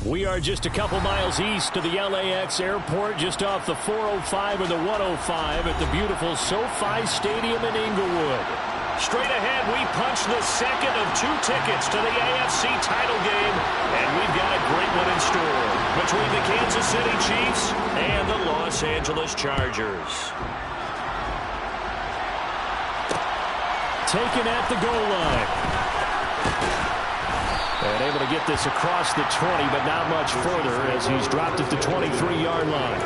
We are just a couple miles east of the LAX airport, just off the 405 and the 105 at the beautiful SoFi Stadium in Inglewood. Straight ahead, we punch the second of 2 tickets to the AFC title game, and we've got a great one in store between the Kansas City Chiefs and the Los Angeles Chargers. Taken at the goal line. And able to get this across the 20, but not much further as he's dropped at the 23-yard line.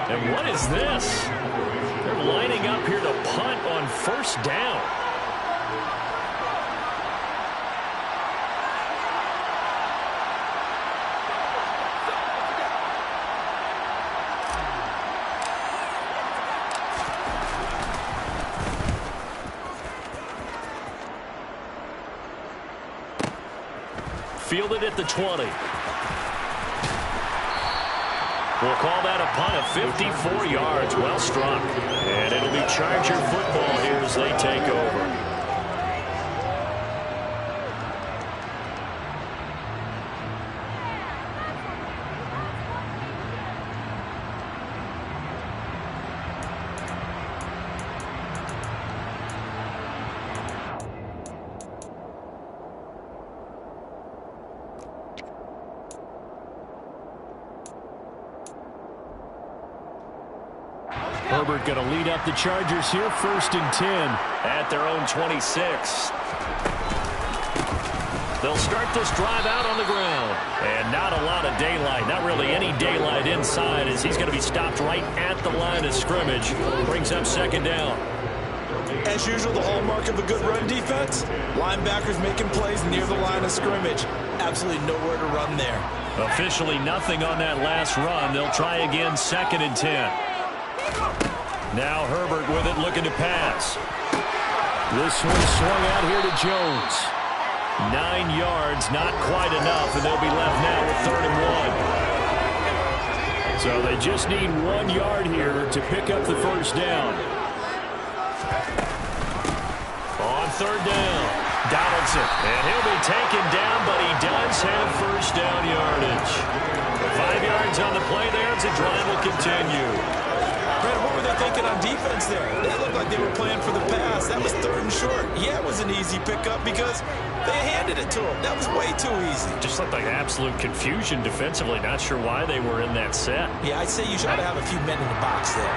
And what is this? They're lining up here to punt on first down. Fielded at the 20. We'll call that a punt of 54 yards. Well struck. And it'll be Charger football here as they take over. Herbert going to lead up the Chargers here, 1st and 10 at their own 26. They'll start this drive out on the ground. And not a lot of daylight, not really any daylight inside as he's going to be stopped right at the line of scrimmage. Brings up 2nd down. As usual, the hallmark of a good run defense, linebackers making plays near the line of scrimmage. Absolutely nowhere to run there. Officially nothing on that last run. They'll try again, 2nd and 10. Now Herbert with it, looking to pass. This one swung out here to Jones. 9 yards, not quite enough, and they'll be left now with 3rd and 1. So they just need 1 yard here to pick up the first down. On 3rd down, Donaldson, and he'll be taken down, but he does have first down yardage. 5 yards on the play there as the drive will continue. Brad, what were they thinking on defense there? They looked like they were playing for the pass. That was 3rd and short. Yeah, it was an easy pickup because they handed it to him. That was way too easy. Just looked like absolute confusion defensively. Not sure why they were in that set. Yeah, I'd say you should have a few men in the box there.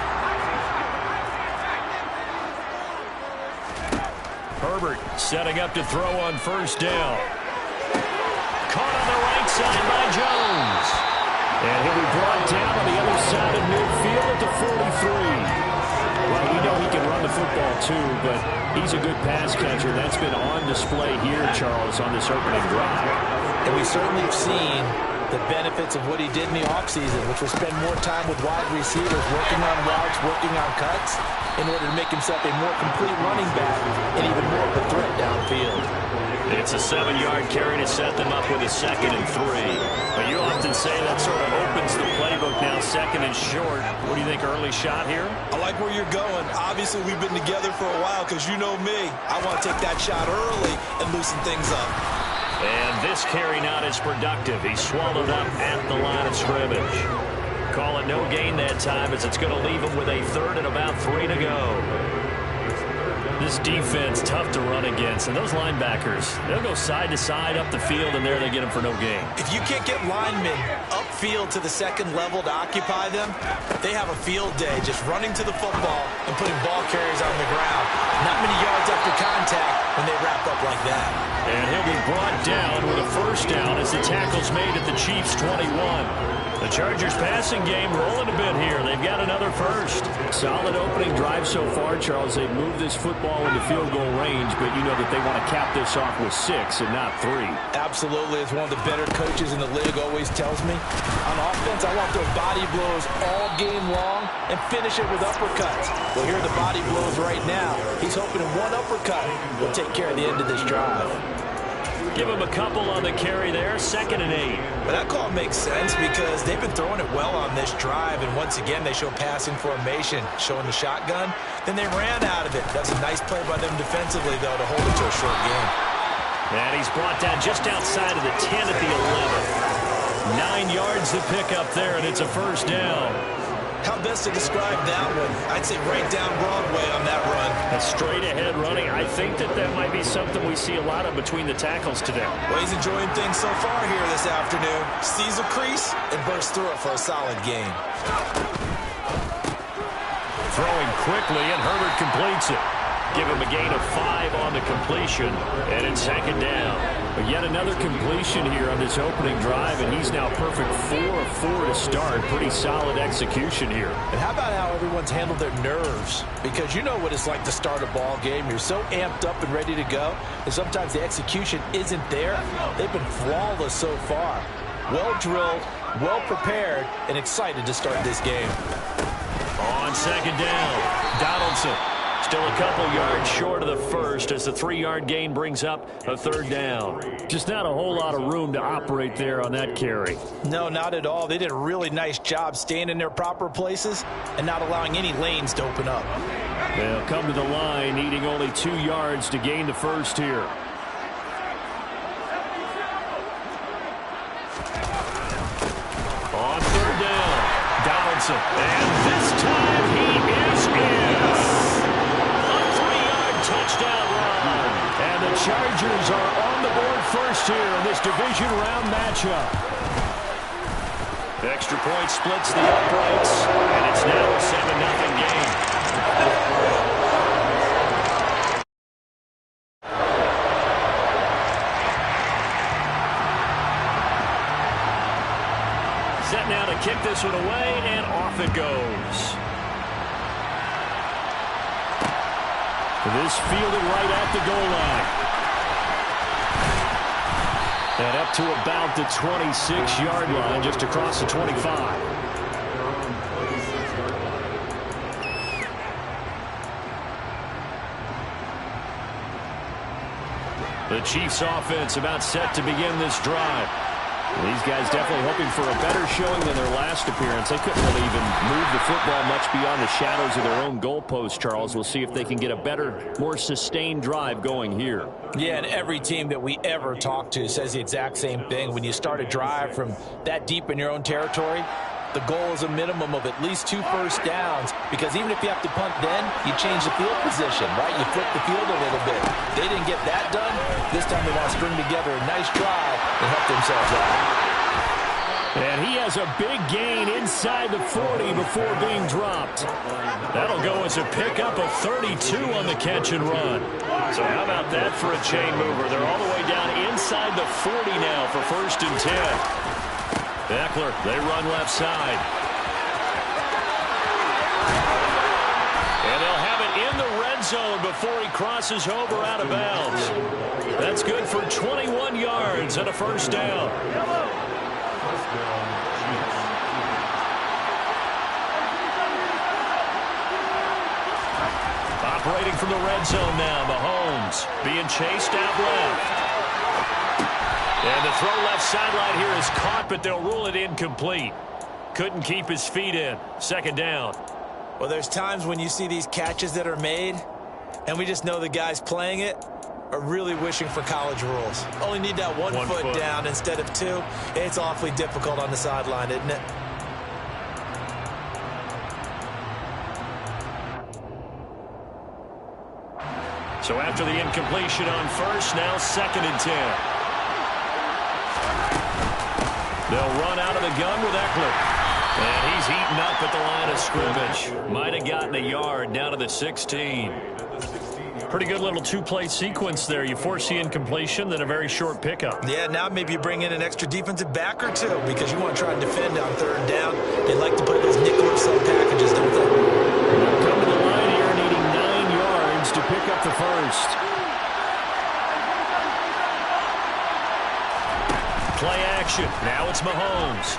Herbert setting up to throw on first down. Caught on the right side by Jones. And he'll be brought down on the other side of midfield at the 43. Well, we know he can run the football too, but he's a good pass catcher. That's been on display here, Charles, on this opening drive. And we certainly have seen the benefits of what he did in the offseason, which was spend more time with wide receivers, working on routes, working on cuts, in order to make himself a more complete running back and even more of a threat downfield. It's a 7-yard carry to set them up with a 2nd and 3. But you often say that sort of opens the playbook now, 2nd and short. What do you think, early shot here? I like where you're going. Obviously, we've been together for a while because you know me. I want to take that shot early and loosen things up. And this carry not as productive. He's swallowed up at the line of scrimmage. Call it no gain that time as it's going to leave him with a 3rd and about 3 to go. This defense, tough to run against. And those linebackers, they'll go side to side up the field, and there they get them for no gain. If you can't get linemen upfield to the 2nd level to occupy them, they have a field day just running to the football and putting ball carriers on the ground. Not many yards after contact when they wrap up like that. And he'll be brought down with a first down as the tackle's made at the Chiefs' 21. The Chargers passing game rolling a bit here. They've got another first. Solid opening drive so far, Charles. They've moved this football ball into field goal range, but you know that they want to cap this off with 6 and not 3. Absolutely. As one of the better coaches in the league always tells me, on offense, I want those body blows all game long and finish it with uppercuts. Well, here are the body blows right now. He's hoping in one uppercut will take care of the end of this drive. Give him a couple on the carry there, 2nd and 8. But that call makes sense because they've been throwing it well on this drive, and once again, they show passing formation, showing the shotgun. Then they ran out of it. That's a nice play by them defensively, though, to hold it to a short game. And he's brought down just outside of the 10 at the 11. 9 yards to pick up there, and it's a first down. How best to describe that one? I'd say right down Broadway on that run. A straight-ahead running. I think that might be something we see a lot of between the tackles today. Well, he's enjoying things so far here this afternoon. Sees a crease and bursts through it for a solid gain. Throwing quickly, and Herbert completes it. Give him a gain of 5 on the completion, and it's 2nd down. But yet another completion here on this opening drive, and he's now perfect 4 of 4 to start. Pretty solid execution here. And how about how everyone's handled their nerves? Because you know what it's like to start a ball game. You're so amped up and ready to go, and sometimes the execution isn't there. They've been flawless so far. Well drilled, well prepared, and excited to start this game. On 2nd down, Donaldson. Still a couple yards short of the first as the 3-yard gain brings up a 3rd down. Just not a whole lot of room to operate there on that carry. No, not at all. They did a really nice job staying in their proper places and not allowing any lanes to open up. They'll come to the line needing only 2 yards to gain the first here. On 3rd down, Donaldson. And this time he is in. Touchdown run. And the Chargers are on the board first here in this division round matchup. The extra point splits the uprights, and it's now a 7-0 game. Set now to kick this one away, and off it goes. This fielded right at the goal line. And up to about the 26-yard line, just across the 25. The Chiefs offense about set to begin this drive. These guys definitely hoping for a better showing than their last appearance. They couldn't really even move the football much beyond the shadows of their own goalpost, Charles. We'll see if they can get a better, more sustained drive going here. Yeah, and every team that we ever talk to says the exact same thing. When you start a drive from that deep in your own territory, the goal is a minimum of at least 2 first downs, because even if you have to punt then, you change the field position, right? You flip the field a little bit. They didn't get that done. This time they want to string together a nice drive and help themselves out. And he has a big gain inside the 40 before being dropped. That'll go as a pickup of 32 on the catch and run. So how about that for a chain mover? They're all the way down inside the 40 now for 1st and 10. Eckler, they run left side. And they'll have it in the red zone before he crosses over out of bounds. That's good for 21 yards and a 1st down. Operating from the red zone now, Mahomes being chased out left. And the throw left sideline here is caught, but they'll rule it incomplete. Couldn't keep his feet in. 2nd down. Well, there's times when you see these catches that are made, and we just know the guys playing it are really wishing for college rules. Only need that one foot down instead of 2. It's awfully difficult on the sideline, isn't it? So after the incompletion on 1st, now 2nd and 10. They'll run out of the gun with Eckler. And he's eaten up at the line of scrimmage. Might have gotten a yard down to the 16. Pretty good little 2-play sequence there. You force the incompletion, then a very short pickup. Yeah, now maybe you bring in an extra defensive back or 2 because you want to try and defend on 3rd down. They like to play those nickel or sub packages, don't they? Come to the line here needing 9 yards to pick up the first. Play action. Now it's Mahomes.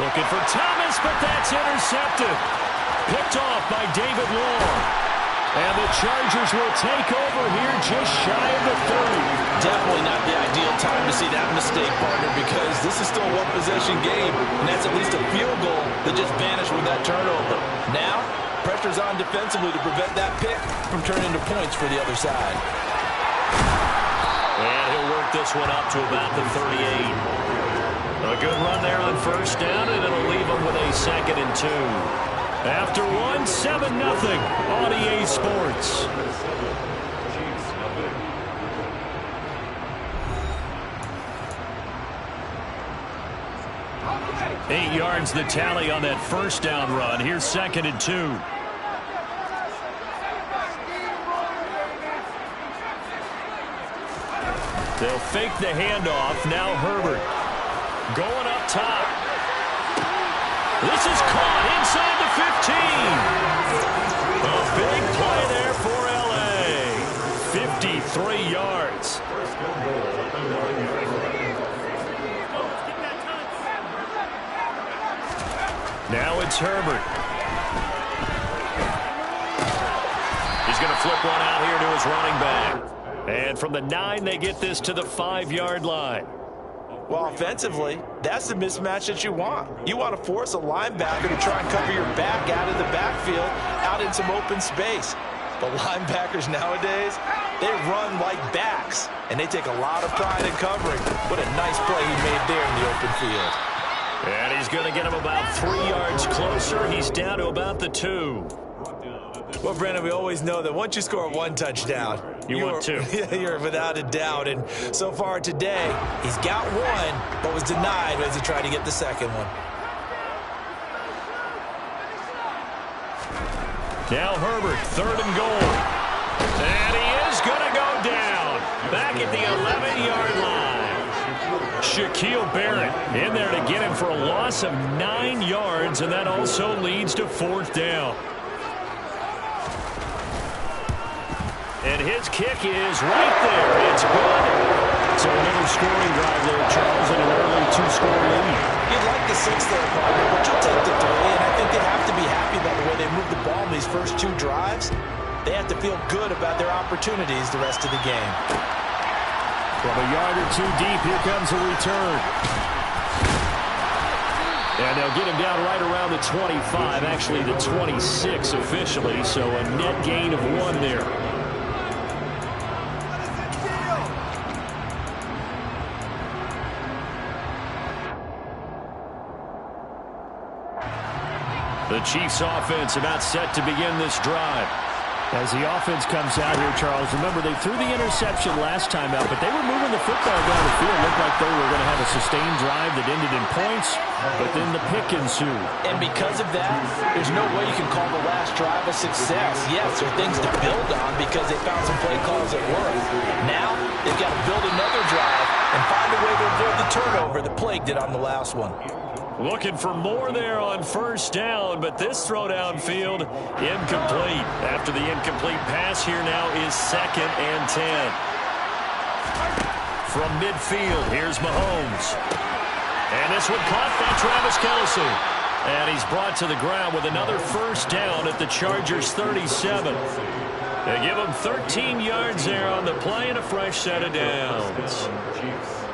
Looking for Thomas, but that's intercepted. Picked off by David Long. And the Chargers will take over here just shy of the 30. Definitely not the ideal time to see that mistake, partner, because this is still a one-possession game, and that's at least a field goal that just vanished with that turnover. Now, pressure's on defensively to prevent that pick from turning into points for the other side. And he'll work this one up to about the 38. A good run there on first down, and it'll leave him with a 2nd and 2. After 7-0 on EA Sports. Eight yards the tally on that first down run. Here's 2nd and 2. They'll fake the handoff. Now Herbert going up top. This is caught inside the 15. A big play there for L.A. 53 yards. Now it's Herbert. He's going to flip one out here to his running back. And from the 9, they get this to the 5-yard line. Well, offensively, that's the mismatch that you want. You want to force a linebacker to try and cover your back out of the backfield, out in some open space. But linebackers nowadays, they run like backs, and they take a lot of pride in covering. What a nice play he made there in the open field. And he's going to get him about 3 yards closer. He's down to about the 2. Well, Brandon, we always know that once you score one touchdown, you want 2. You're without a doubt. And so far today, he's got 1, but was denied as he tried to get the second one. Now Herbert, 3rd and goal. And he is going to go down. Back at the 11-yard line. Shaquille Barrett in there to get him for a loss of 9 yards, and that also leads to 4th down. And his kick is right there. It's good. So another scoring drive there, Charles, and an early 2-score lead. You'd like the 6 there, partner, but you'll take the 3. And I think they have to be happy about the way they moved the ball in these first 2 drives. They have to feel good about their opportunities the rest of the game. From a yard or 2 deep, here comes a return. And they'll get him down right around the 25, actually the 26 officially, so a net gain of 1 there. The Chiefs offense about set to begin this drive. As the offense comes out here, Charles, remember they threw the interception last time out, but they were moving the football down the field. Looked like they were going to have a sustained drive that ended in points, but then the pick ensued. And because of that, there's no way you can call the last drive a success. Yes, there are things to build on because they found some play calls that work. Now, they've got to build another drive and find a way to avoid the turnover that plagued it on the last one. Looking for more there on first down, but this throw downfield incomplete. After the incomplete pass, here now is 2nd and 10. From midfield, here's Mahomes. And this one caught by Travis Kelce. And he's brought to the ground with another first down at the Chargers' 37. They give him 13 yards there on the play and a fresh set of downs.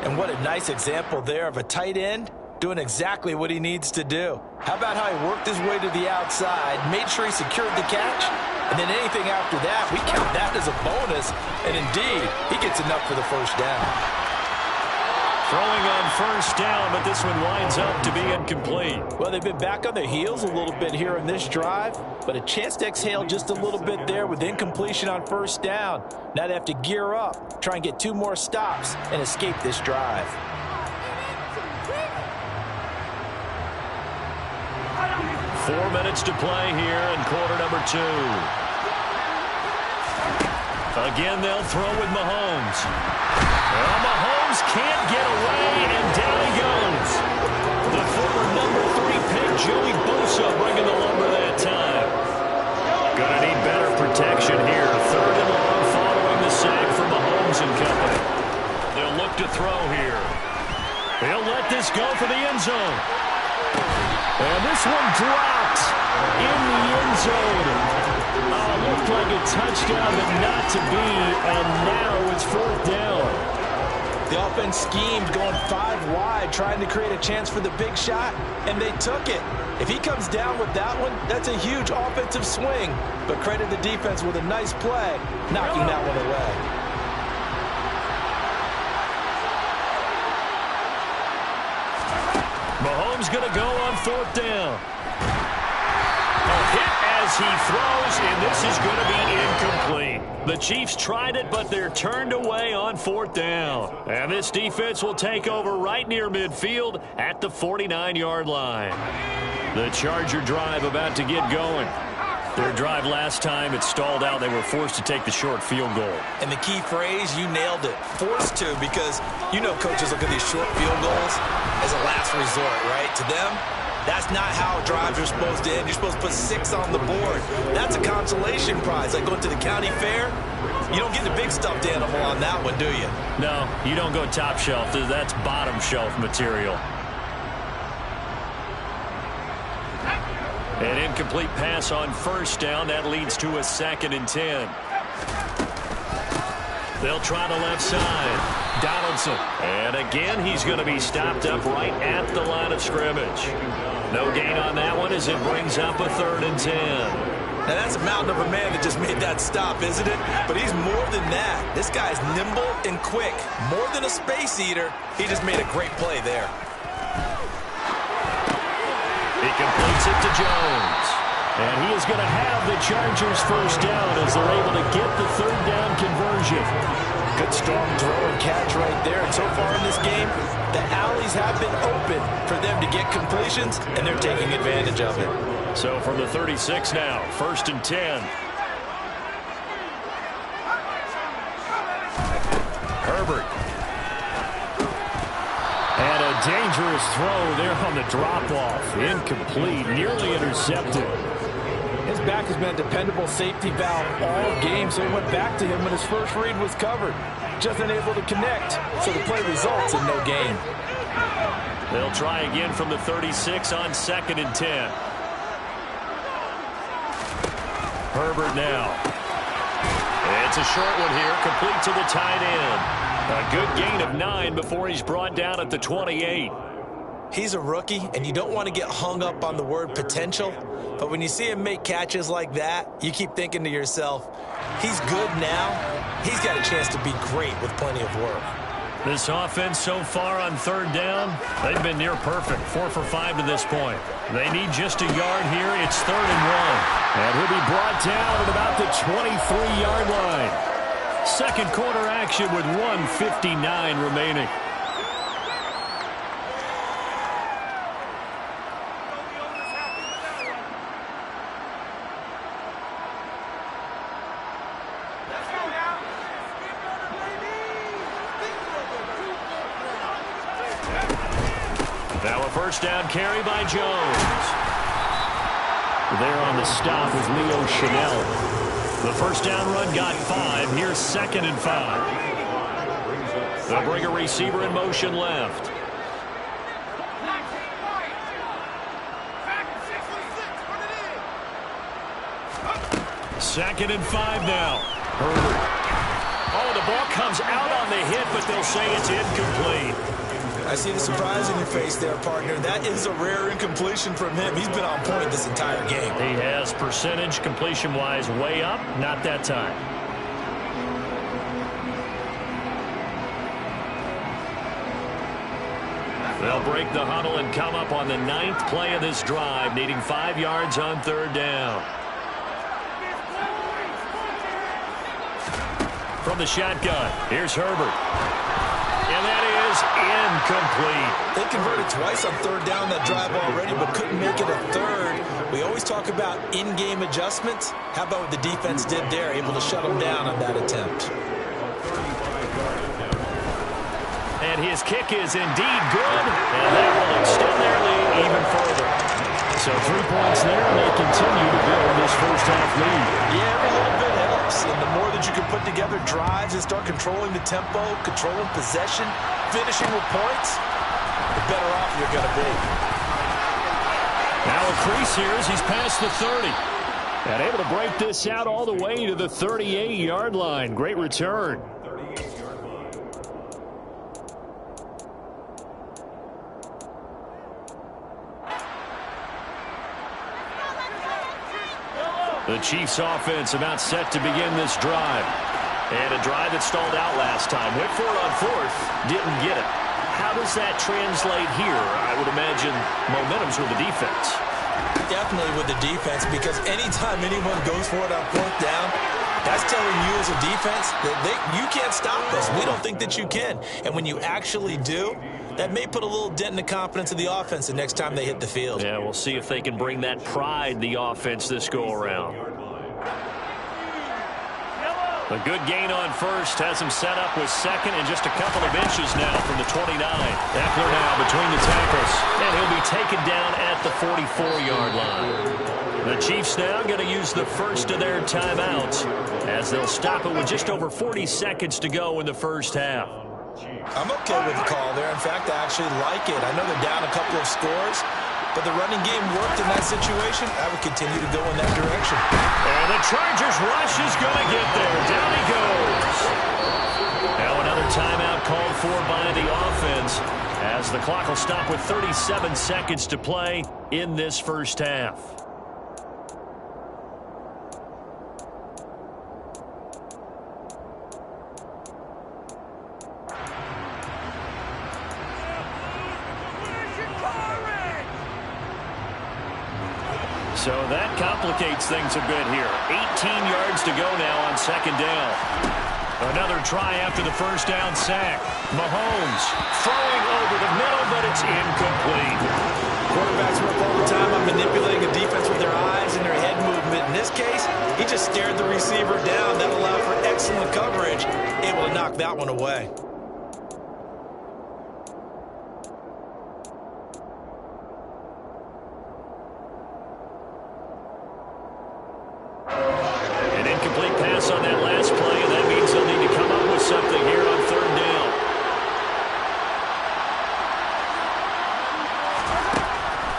And what a nice example there of a tight end doing exactly what he needs to do. How about how he worked his way to the outside, made sure he secured the catch, and then anything after that, we count that as a bonus. And indeed, he gets enough for the first down. Throwing on first down, but this one winds up to be incomplete. Well, they've been back on their heels a little bit here in this drive, but a chance to exhale just a little bit there with incompletion on first down. Now they have to gear up, try and get 2 more stops, and escape this drive. Four minutes to play here in quarter number 2. Again, they'll throw with Mahomes. Well, Mahomes can't get away, and down he goes. The former number 3 pick, Joey Bosa, bringing the lumber that time. Gonna need better to throw here. He'll let this go for the end zone. And this one drops in the end zone. Looked like a touchdown, but not to be. And now it's 4th down. The offense schemed going 5 wide, trying to create a chance for the big shot, and they took it. If he comes down with that one, that's a huge offensive swing. But credit the defense with a nice play, knocking that one away. Mahomes going to go on 4th down. A hit as he throws, and this is going to be incomplete. The Chiefs tried it, but they're turned away on 4th down. And this defense will take over right near midfield at the 49-yard line. The Charger drive about to get going. Their drive last time, it stalled out. They were forced to take the short field goal. And the key phrase, you nailed it, forced to, because you know coaches look at these short field goals as a last resort, right? To them, that's not how drives are supposed to end. You're supposed to put 6 on the board. That's a consolation prize. Like going to the county fair, you don't get the big stuffed animal on that one, do you? No, you don't go top shelf. That's bottom shelf material. An incomplete pass on 1st down. That leads to a 2nd and 10. They'll try the left side. Donaldson. And again, he's going to be stopped up right at the line of scrimmage. No gain on that one as it brings up a 3rd and 10. Now, that's a mountain of a man that just made that stop, isn't it? But he's more than that. This guy's nimble and quick. More than a space eater, he just made a great play there. He completes it to Jones. And he is going to have the Chargers 1st down as they're able to get the 3rd down conversion. Good strong throw and catch right there. And so far in this game, the alleys have been open for them to get completions, and they're taking advantage of it. So from the 36 now, 1st and 10. Herbert. And a dangerous throw there on the drop-off. Incomplete, nearly intercepted. His back has been a dependable safety valve all game, so he went back to him when his first read was covered. Just unable to connect, so the play results in no gain. They'll try again from the 36 on 2nd and 10. Herbert now. It's a short one here, complete to the tight end. A good gain of 9 before he's brought down at the 28. He's a rookie, and you don't want to get hung up on the word potential. But when you see him make catches like that, you keep thinking to yourself, he's good now. He's got a chance to be great with plenty of work. This offense so far on 3rd down, they've been near perfect. 4 for 5 to this point. They need just a yard here. It's 3rd and 1. And he'll be brought down at about the 23-yard line. Second quarter action with 1:59 remaining. Now a 1st down carry by Jones. There on the stop was Leo Chanel. The 1st down run got 5. Here's 2nd and 5. They'll bring a receiver in motion left. Second and 5 now. Herbert. Oh, the ball comes out on the hit, but they'll say it's incomplete. I see the surprise in your face there, partner. That is a rare incompletion from him. He's been on point this entire game. He has percentage completion-wise way up. Not that time. They'll break the huddle and come up on the 9th play of this drive, needing 5 yards on 3rd down. From the shotgun, here's Herbert. And that is incomplete. They converted twice on 3rd down that drive already, but couldn't make it a 3rd. We always talk about in-game adjustments. How about what the defense did there, able to shut them down on that attempt. And his kick is indeed good, and that will extend their lead even further. So 3 points there, and they continue to build this first half lead. Yeah, every little bit helps. playoffs, and the more that you can put together drives and start controlling the tempo, controlling possession, finishing with points, the better off you're going to be. Now a crease here as he's past the 30. And able to break this out all the way to the 38-yard line. Great return. The Chiefs offense about set to begin this drive. And a drive that stalled out last time. Went for it on fourth, didn't get it. How does that translate here? I would imagine momentum's with the defense. Definitely with the defense, because anytime anyone goes for it on fourth down, that's telling you as a defense that you can't stop us. We don't think that you can. And when you actually do, that may put a little dent in the confidence of the offense the next time they hit the field. Yeah, we'll see if they can bring that pride the offense this go-around. A good gain on first has him set up with second and just a couple of inches now from the 29. Eckler now between the tackles, and he'll be taken down at the 44-yard line. The Chiefs now going to use the first of their timeouts as they'll stop it with just over 40 seconds to go in the first half. I'm okay with the call there. In fact, I actually like it. I know they're down a couple of scores, but the running game worked in that situation. I would continue to go in that direction. And the Chargers rush is going to get there. Down he goes. Now another timeout called for by the offense as the clock will stop with 37 seconds to play in this first half. So that complicates things a bit here. 18 yards to go now on second down. Another try after the first down sack. Mahomes throwing over the middle, but it's incomplete. Quarterbacks work all the time on manipulating a defense with their eyes and their head movement. In this case, he just stared the receiver down. That allowed for excellent coverage. Able to knock that one away. On that last play, and that means they'll need to come up with something here on third down.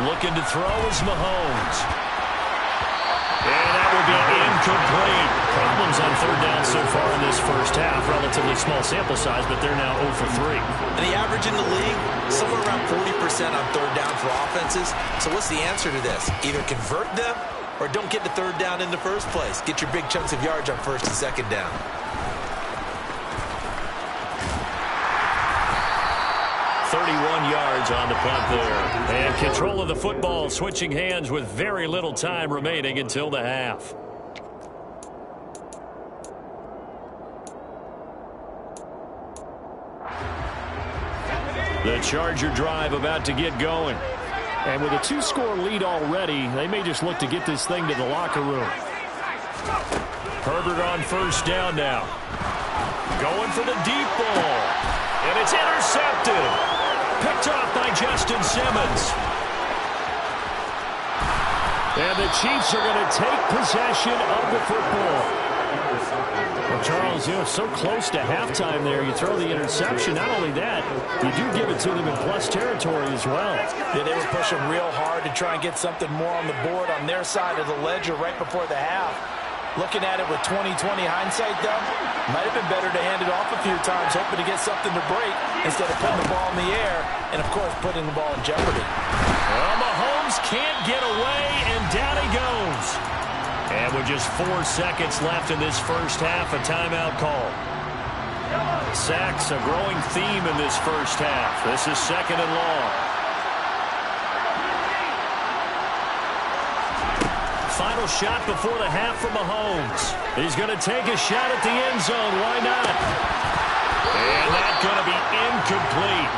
Looking to throw is Mahomes. And that will be incomplete. Problems on third down so far in this first half. Relatively small sample size, but they're now 0 for 3. And the average in the league, somewhere around 40% on third down for offenses. So what's the answer to this? Either convert them or don't get to third down in the first place. Get your big chunks of yards on first and second down. Yards on the punt there. And control of the football switching hands with very little time remaining until the half. The Charger drive about to get going. And with a 2-score lead already, they may just look to get this thing to the locker room. Herbert on first down now. Going for the deep ball. And it's intercepted. Picked off by Justin Simmons. And the Chiefs are going to take possession of the football. Well, Charles, so close to halftime there. You throw the interception. Not only that, you do give it to them in plus territory as well. Yeah, they were pushing real hard to try and get something more on the board on their side of the ledger right before the half. Looking at it with 20/20 hindsight, though, might have been better to hand it off a few times, hoping to get something to break instead of putting the ball in the air and, of course, putting the ball in jeopardy. Well, Mahomes can't get away, and down he goes. And with just 4 seconds left in this first half, a timeout call. Sacks, a growing theme in this first half. This is second and long. Final shot before the half for Mahomes. He's going to take a shot at the end zone. Why not? And that's going to be incomplete.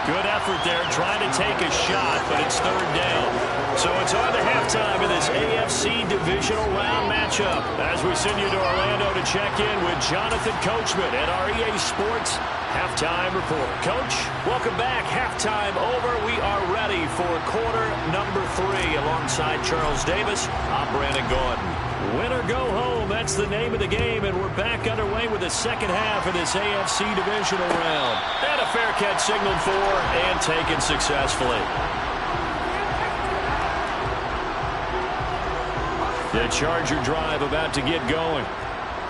Good effort there trying to take a shot, but it's third down. So it's on to halftime in this AFC divisional round matchup as we send you to Orlando to check in with Jonathan Coachman at our EA Sports Halftime Report. Coach, welcome back. Halftime over. We are ready for quarter number 3 alongside Charles Davis. I'm Brandon Gordon. Win or go home, that's the name of the game, and we're back underway with the second half of this AFC divisional round. And a fair catch signaled for and taken successfully. The Charger drive about to get going.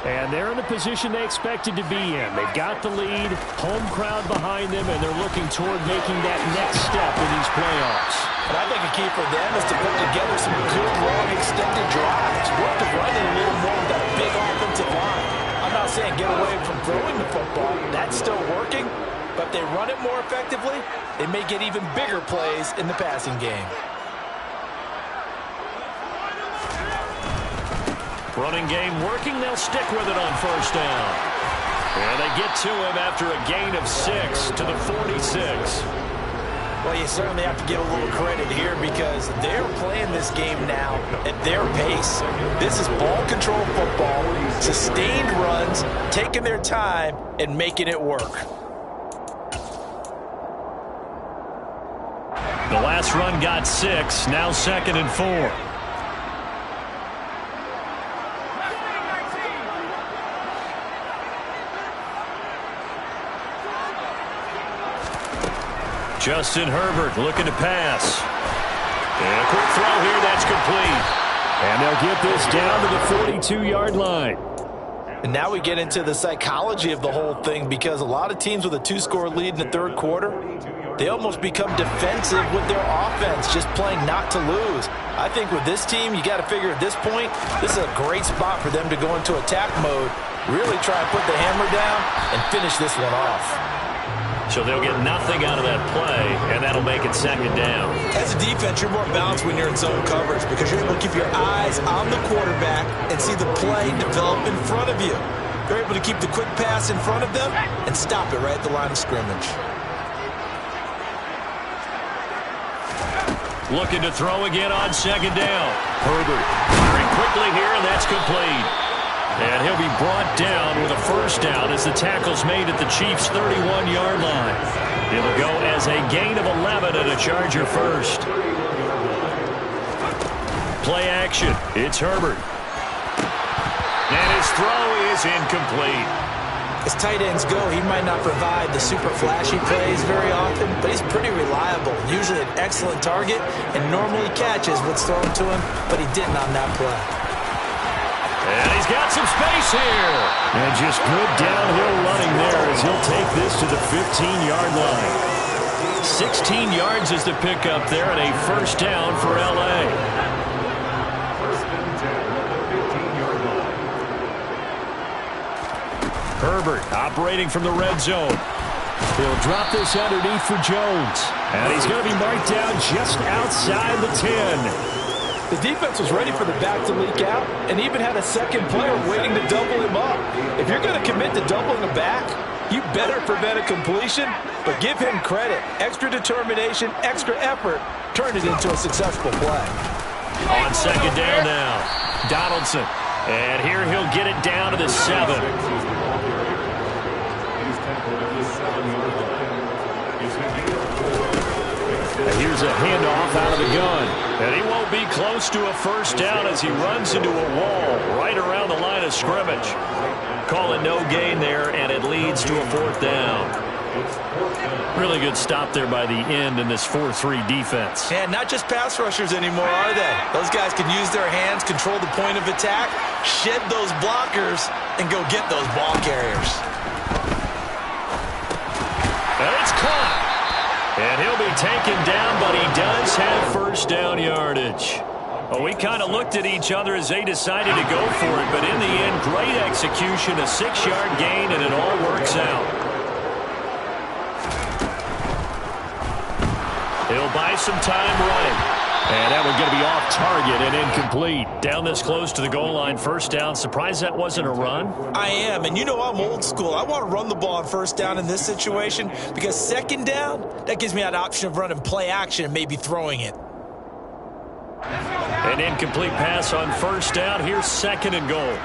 And they're in the position they expected to be in. They've got the lead, home crowd behind them, and they're looking toward making that next step in these playoffs. And I think a key for them is to put together some good, long, extended drives. Work the running a little more with that big offensive line. I'm not saying get away from throwing the football. That's still working. But if they run it more effectively, they may get even bigger plays in the passing game. Running game working. They'll stick with it on first down. And they get to him after a gain of 6 to the 46. Well, you certainly have to give a little credit here because they're playing this game now at their pace. This is ball control football, sustained runs, taking their time and making it work. The last run got 6, now 2nd and 4. Justin Herbert looking to pass. And a quick throw here, that's complete. And they'll get this down to the 42-yard line. And now we get into the psychology of the whole thing because a lot of teams with a 2-score lead in the third quarter, they almost become defensive with their offense, just playing not to lose. I think with this team, you got to figure at this point, this is a great spot for them to go into attack mode, really try and put the hammer down and finish this one off. So they'll get nothing out of that play, and that'll make it 2nd down. As a defense, you're more balanced when you're in zone coverage because you're able to keep your eyes on the quarterback and see the play develop in front of you. You're able to keep the quick pass in front of them and stop it right at the line of scrimmage. Looking to throw again on 2nd down. Herbert firing quickly here, and that's complete. And he'll be brought down with a first down as the tackle's made at the Chiefs' 31-yard line. It'll go as a gain of 11 and a Charger first. Play action. It's Herbert. And his throw is incomplete. As tight ends go, he might not provide the super flashy plays very often, but he's pretty reliable. Usually an excellent target and normally catches what's thrown to him, but he didn't on that play. And he's got some space here. And just good downhill running there as he'll take this to the 15-yard line. 16 yards is the pickup there and a first down for L.A. Herbert operating from the red zone. He'll drop this underneath for Jones. And he's going to be marked down just outside the 10. The defense was ready for the back to leak out and even had a second player waiting to double him up. If you're going to commit to doubling a back, you better prevent a completion, but give him credit. Extra determination, extra effort, turn it into a successful play. On 2nd down now, Donaldson. And here he'll get it down to the 7. Here's a handoff out of the gun. And he won't be close to a first down as he runs into a wall right around the line of scrimmage. Call it no gain there, and it leads to a 4th down. Really good stop there by the end in this 4-3 defense. And not just pass rushers anymore, are they? Those guys can use their hands, control the point of attack, shed those blockers, and go get those ball carriers. And it's caught. And he'll be taken down, but he does have first down yardage. Well, we kind of looked at each other as they decided to go for it, but in the end, great execution, a 6-yard gain, and it all works out. He'll buy some time running. And that one's going to be off target and incomplete. Down this close to the goal line, first down. Surprised that wasn't a run? I am, and you know I'm old school. I want to run the ball on first down in this situation because 2nd down, that gives me that option of running play action and maybe throwing it. An incomplete pass on first down. Here's 2nd and goal.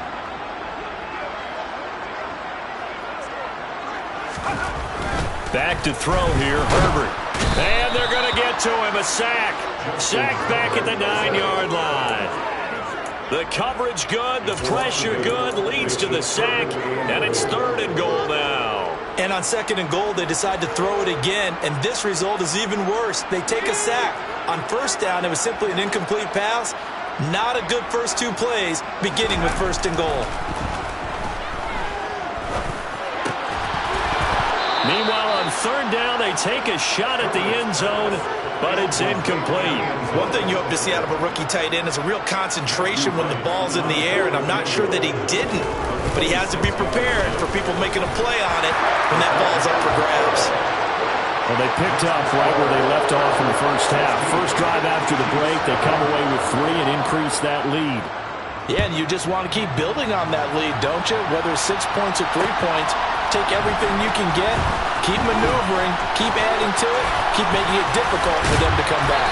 Back to throw here, Herbert. And they're going to get to him, a sack. Sack back at the 9-yard line. The coverage good, the pressure good, leads to the sack, and it's 3rd and goal now. And on 2nd and goal, they decide to throw it again, and this result is even worse. They take a sack. On 1st down, it was simply an incomplete pass. Not a good first 2 plays, beginning with 1st and goal. Meanwhile, on 3rd down, they take a shot at the end zone, but it's incomplete. One thing you hope to see out of a rookie tight end is a real concentration when the ball's in the air, and I'm not sure that he didn't, but he has to be prepared for people making a play on it when that ball's up for grabs. Well, they picked up right where they left off in the first half. First drive after the break, they come away with 3 and increase that lead. Yeah, and you just want to keep building on that lead, don't you? Whether it's 6 points or 3 points, take everything you can get, keep maneuvering, keep adding to it, keep making it difficult for them to come back.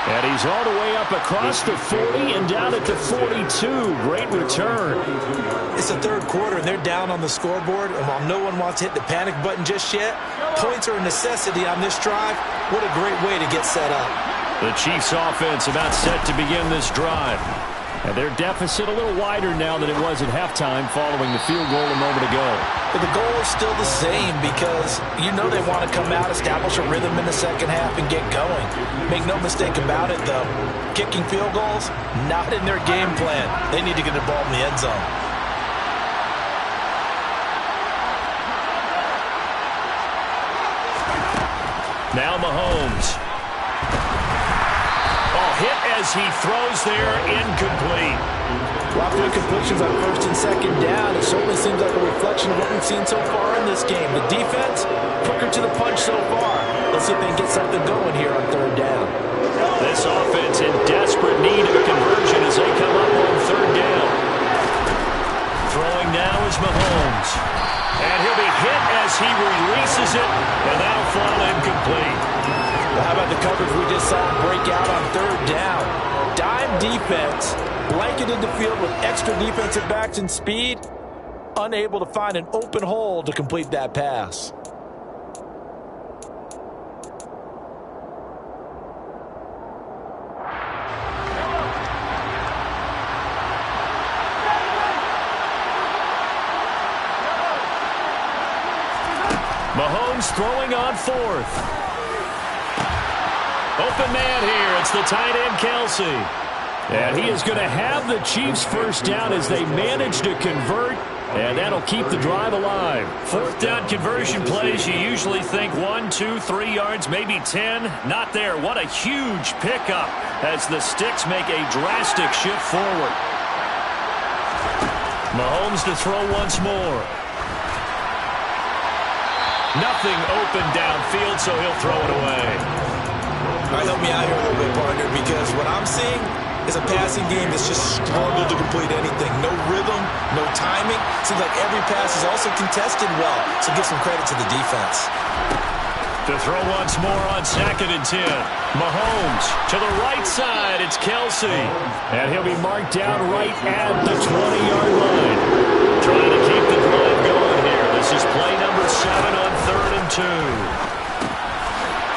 And he's all the way up across the 40 and down at the 42. Great return. It's the 3rd quarter, and they're down on the scoreboard. And while no one wants to hit the panic button just yet, points are a necessity on this drive. What a great way to get set up. The Chiefs' offense about set to begin this drive. And their deficit a little wider now than it was at halftime following the field goal a moment ago. But the goal is still the same because you know they want to come out, establish a rhythm in the 2nd half, and get going. Make no mistake about it, though. Kicking field goals, not in their game plan. They need to get the ball in the end zone. Now Mahomes. Hit as he throws there, incomplete. Lots of incompletions on 1st and 2nd down. It certainly seems like a reflection of what we've seen so far in this game. The defense, quicker to the punch so far. Let's see if they can get something going here on 3rd down. This offense in desperate need of a conversion as they come up on 3rd down. Throwing now is Mahomes. And he'll be hit as he releases it, and that'll fall incomplete. Well, how about the coverage we just saw break out on 3rd down? Dime defense, blanketed the field with extra defensive backs and speed, unable to find an open hole to complete that pass. Mahomes throwing on 4th. Open man here. It's the tight end, Kelsey. And he is going to have the Chiefs' 1st down as they manage to convert, and that'll keep the drive alive. 4th down conversion plays, you usually think 1, 2, 3 yards, maybe 10. Not there. What a huge pickup as the sticks make a drastic shift forward. Mahomes to throw once more. Nothing open downfield, so he'll throw it away. All right, help me out here a little bit, partner, because what I'm seeing is a passing game that's just struggled to complete anything. No rhythm, no timing. Seems like every pass is also contested well, so give some credit to the defense. To throw once more on 2nd and 10. Mahomes to the right side. It's Kelsey. And he'll be marked down right at the 20-yard line. Trying to keep the drive going here. This is play number 7 on 3rd and 2.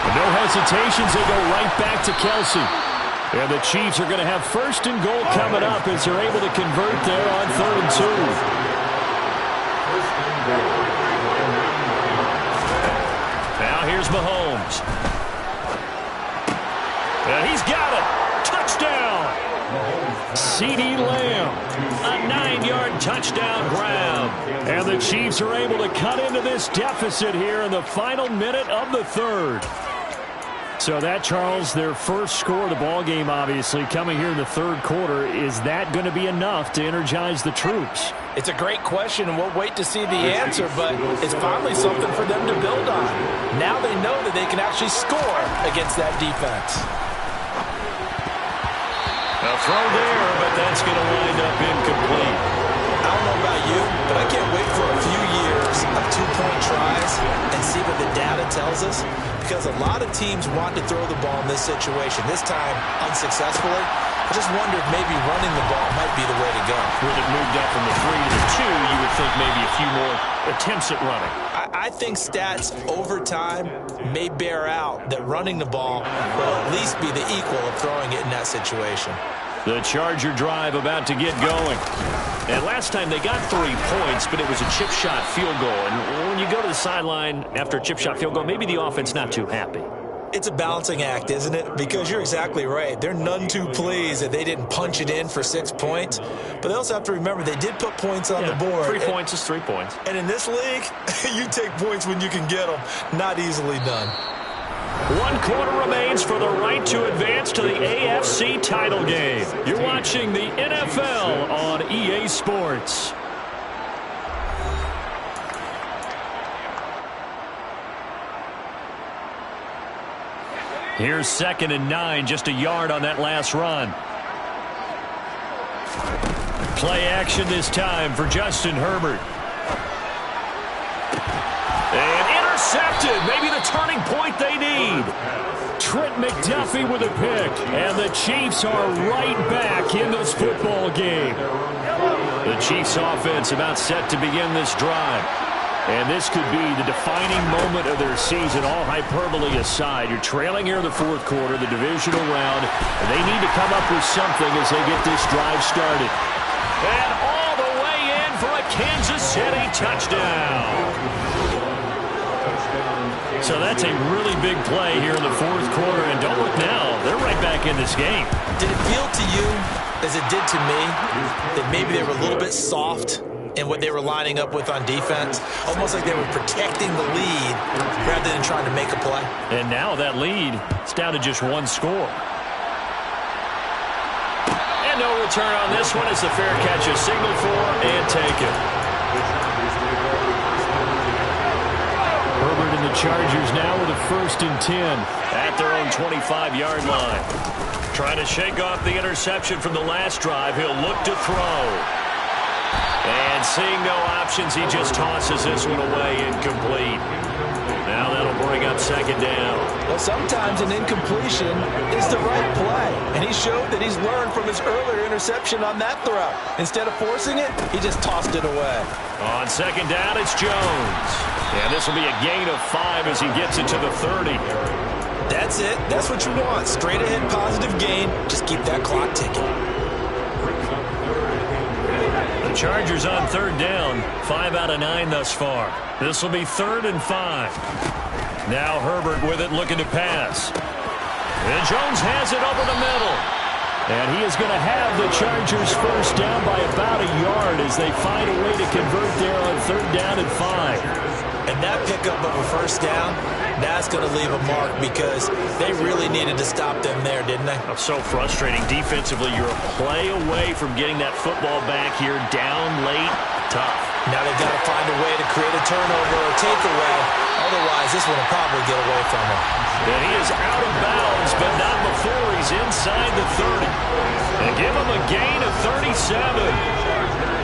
No hesitations, they go right back to Kelsey. And the Chiefs are going to have 1st and goal coming up as they're able to convert there on 3rd and 2. Now here's Mahomes. And he's got it. Touchdown. CeeDee Lamb. A 9-yard touchdown grab. And the Chiefs are able to cut into this deficit here in the final minute of the 3rd. So that, Charles, their first score of the ball game, obviously, coming here in the 3rd quarter. Is that going to be enough to energize the troops? It's a great question, and we'll wait to see the answer, but it's finally something for them to build on. Now they know that they can actually score against that defense. A throw there, but that's going to wind up incomplete. I don't know about you, but I can't wait for a few years of 2-point tries and see what the data tells us, because a lot of teams want to throw the ball in this situation. This time, unsuccessfully. I just wonder if maybe running the ball might be the way to go. With it moved up from the 3 to the 2, you would think maybe a few more attempts at running. I think stats over time may bear out that running the ball will at least be the equal of throwing it in that situation. The Charger drive about to get going. And last time they got 3 points, but it was a chip shot field goal. And when you go to the sideline after a chip shot field goal, maybe the offense not too happy. It's a balancing act, isn't it? Because you're exactly right. They're none too pleased that they didn't punch it in for 6 points. But they also have to remember they did put points on the board. 3 points is 3 points. And in this league, you take points when you can get them. Not easily done. 1 quarter remains for the right to advance to the AFC title game. You're watching the NFL on EA Sports. Here's 2nd and 9, just a yard on that last run. Play action this time for Justin Herbert. And intercepted. Maybe the turning point they need. Trent McDuffie with a pick. And the Chiefs are right back in this football game. The Chiefs offense about set to begin this drive. And this could be the defining moment of their season, all hyperbole aside. You're trailing here in the 4th quarter, the divisional round, and they need to come up with something as they get this drive started. And all the way in for a Kansas City touchdown. So that's a really big play here in the 4th quarter, and don't look now, they're right back in this game. Did it feel to you, as it did to me, that maybe they were a little bit soft in what they were lining up with on defense? Almost like they were protecting the lead rather than trying to make a play. And now that lead is down to just 1 score. And no return on this one as the fair catch is signaled for and taken. Herbert and the Chargers now with a 1st and 10 at their own 25-yard line. Trying to shake off the interception from the last drive. He'll look to throw. And seeing no options, he just tosses this one away incomplete. Now that'll bring up 2nd down. Well, sometimes an incompletion is the right play. And he showed that he's learned from his earlier interception on that throw. Instead of forcing it, he just tossed it away. On 2nd down, it's Jones. And this will be a gain of 5 as he gets it to the 30. That's it. That's what you want. Straight ahead positive gain. Just keep that clock ticking. Chargers on 3rd down, 5 out of 9 thus far. This will be 3rd and 5. Now Herbert with it, looking to pass. And Jones has it over the middle. And he is going to have the Chargers 1st down by about a yard as they find a way to convert there on 3rd down and 5. And that pickup of a 1st down, that's going to leave a mark because they really needed to stop them there, didn't they? It's so frustrating. Defensively, you're a play away from getting that football back here, down late, tough. Now they've got to find a way to create a turnover or takeaway. Otherwise, this one will probably get away from him. And he is out of bounds, but not before he's inside the 30. And give him a gain of 37.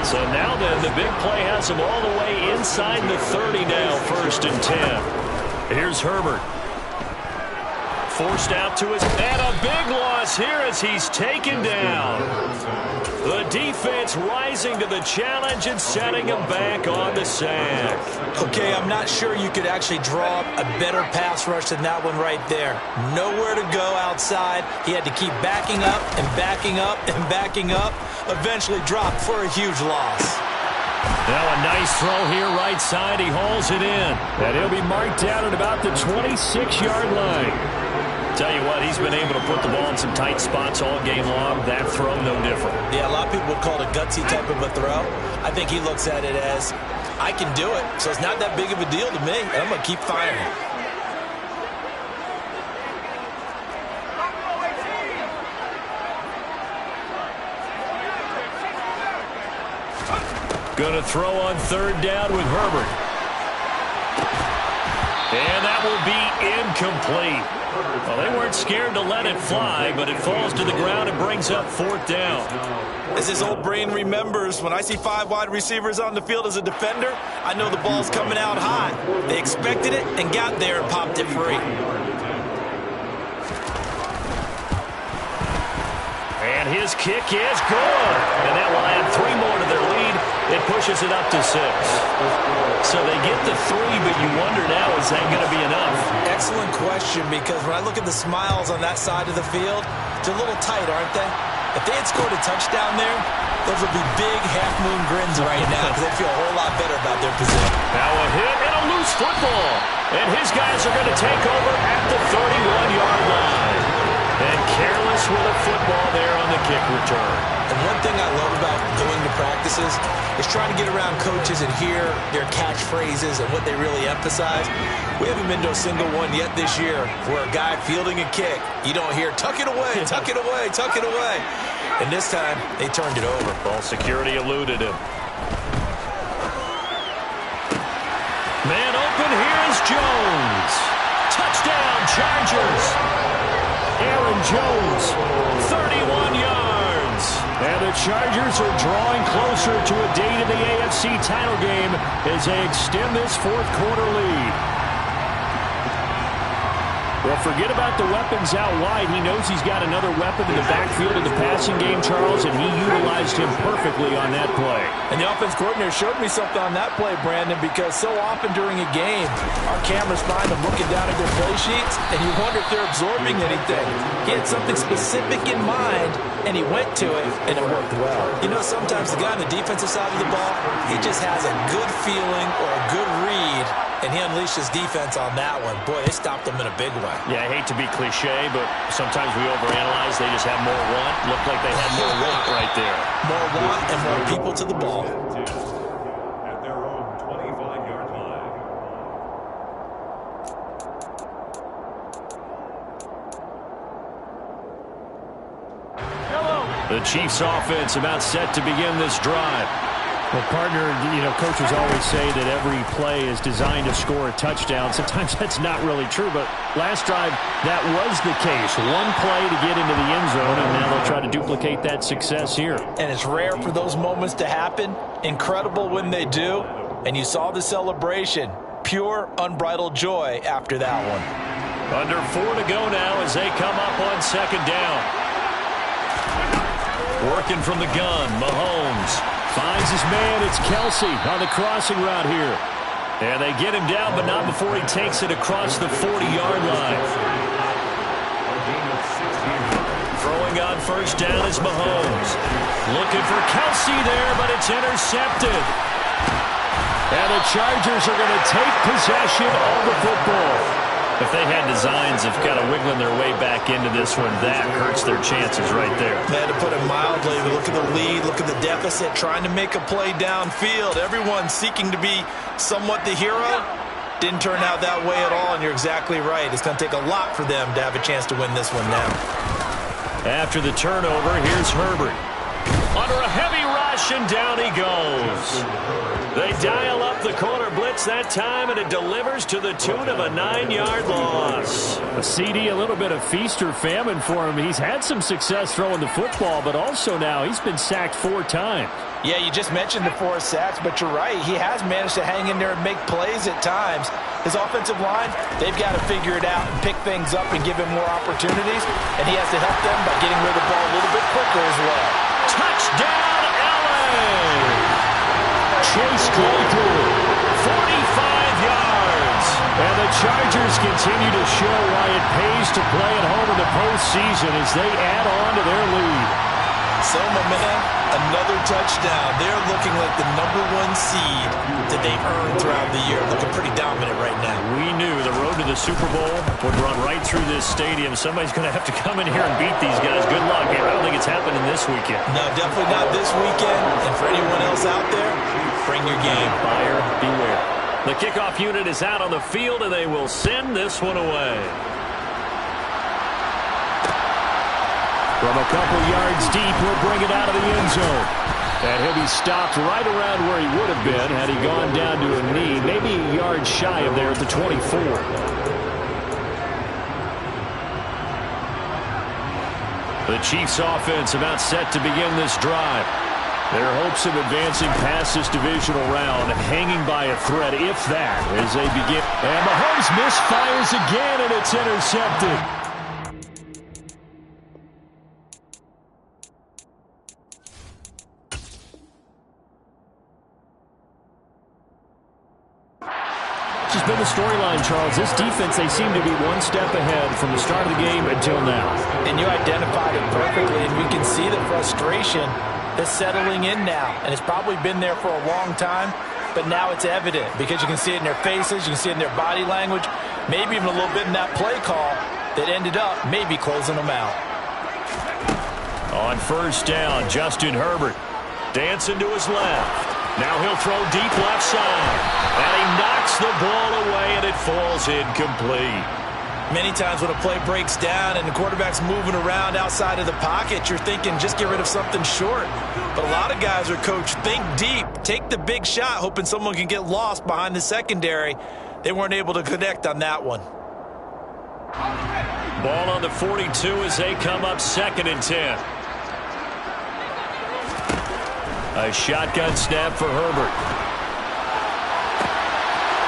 So now then, the big play has him all the way inside the 30 now, 1st and 10. Here's Herbert. Forced out to his, and a big loss here as he's taken down. The defense rising to the challenge and setting him back on the sack. Okay, I'm not sure you could actually draw up a better pass rush than that one right there. Nowhere to go outside. He had to keep backing up and backing up and backing up. Eventually dropped for a huge loss. Now a nice throw here right side. He hauls it in. And he'll be marked down at about the 26-yard line. Tell you what, he's been able to put the ball in some tight spots all game long. That throw, no different. Yeah, a lot of people would call it a gutsy type of a throw. I think he looks at it as, I can do it, so it's not that big of a deal to me, and I'm going to keep firing. Going to throw on 3rd down with Herbert. And that will be incomplete. Well, they weren't scared to let it fly, but it falls to the ground and brings up 4th down. As his old brain remembers, when I see 5 wide receivers on the field as a defender, I know the ball's coming out high. They expected it and got there and popped it free. And his kick is good. And that will add 3 more to their lead. It pushes it up to 6. So they get the 3, but you wonder now, is that going to be enough? Excellent question, because when I look at the smiles on that side of the field, they're a little tight, aren't they? If they had scored a touchdown there, those would be big half-moon grins right now because they feel a whole lot better about their position. Now a hit and a loose football. And his guys are going to take over at the 31-yard line. And careless with a football there on the kick return. And one thing I love about going to practices is trying to get around coaches and hear their catchphrases and what they really emphasize. We haven't been to a single one yet this year where a guy fielding a kick, you don't hear, tuck it away, tuck it away, tuck it away. And this time, they turned it over. Ball security eluded him. Man open, here's Jones. Touchdown, Chargers. Aaron Jones, 31 yards. And the Chargers are drawing closer to a date in the AFC title game as they extend this fourth quarter lead. Well, forget about the weapons out wide. He knows he's got another weapon in the backfield in the passing game, Charles, and he utilized him perfectly on that play. And the offense coordinator showed me something on that play, Brandon, because so often during a game, our cameras find them looking down at their play sheets, and you wonder if they're absorbing anything. He had something specific in mind, and he went to it, and it worked well. You know, sometimes the guy on the defensive side of the ball, he just has a good feeling or a good read, and he unleashed his defense on that one. Boy, they stopped him in a big way. Yeah, I hate to be cliche, but sometimes we overanalyze. They just have more want. Looked like they had more want right there. More want and more people to the ball. At their own 25-yard line. The Chiefs offense about set to begin this drive. Well, partner, coaches always say that every play is designed to score a touchdown. Sometimes that's not really true, but last drive, that was the case. One play to get into the end zone, and now they'll try to duplicate that success here. And it's rare for those moments to happen. Incredible when they do. And you saw the celebration. Pure, unbridled joy after that one. Under 4 to go now as they come up on second down. Working from the gun, Mahomes. Finds his man, it's Kelsey on the crossing route here. And they get him down, but not before he takes it across the 40-yard line. Throwing on first down is Mahomes. Looking for Kelsey there, but it's intercepted. And the Chargers are going to take possession of the football. If they had designs of kind of wiggling their way back into this one, that hurts their chances right there. Man, to put it mildly, look at the lead, look at the deficit, trying to make a play downfield. Everyone seeking to be somewhat the hero. Didn't turn out that way at all, and you're exactly right. It's going to take a lot for them to have a chance to win this one now. After the turnover, here's Herbert. Under a heavy rush, and down he goes. They dial up the corner blitz that time, and it delivers to the tune of a 9-yard loss. A CD, a little bit of feast or famine for him. He's had some success throwing the football, but also now he's been sacked 4 times. Yeah, you just mentioned the 4 sacks, but you're right. He has managed to hang in there and make plays at times. His offensive line, they've got to figure it out and pick things up and give him more opportunities, and he has to help them by getting rid of the ball a little bit quicker as well. Touchdown, L.A. Chase Claypool, 45 yards. And the Chargers continue to show why it pays to play at home in the postseason as they add on to their lead. So, my man, another touchdown. They're looking like the #1 seed that they've earned throughout the year. Looking pretty dominant right now. We knew the road to the Super Bowl would run right through this stadium. Somebody's going to have to come in here and beat these guys. Good luck. I don't think it's happening this weekend. No, definitely not this weekend. And for anyone else out there, bring your game. Buyer beware. The kickoff unit is out on the field, and they will send this one away. From a couple yards deep, he'll bring it out of the end zone. And he'll be stopped right around where he would have been had he gone down to a knee, maybe a yard shy of there at the 24. The Chiefs offense about set to begin this drive. Their hopes of advancing past this divisional round hanging by a thread, if that, as they begin. And Mahomes misfires again, and it's intercepted. Has been the storyline, Charles. This defense, they seem to be one step ahead from the start of the game until now. And you identified it perfectly, and we can see the frustration that's settling in now. And it's probably been there for a long time, but now it's evident because you can see it in their faces, you can see it in their body language, maybe even a little bit in that play call that ended up maybe closing them out. On first down, Justin Herbert dancing to his left. Now he'll throw deep left side. And he knocks the ball away, and it falls incomplete. Many times when a play breaks down and the quarterback's moving around outside of the pocket, you're thinking just get rid of something short. But a lot of guys are coached, think deep, take the big shot, hoping someone can get lost behind the secondary. They weren't able to connect on that one. Ball on the 42 as they come up 2nd and 10. A shotgun snap for Herbert.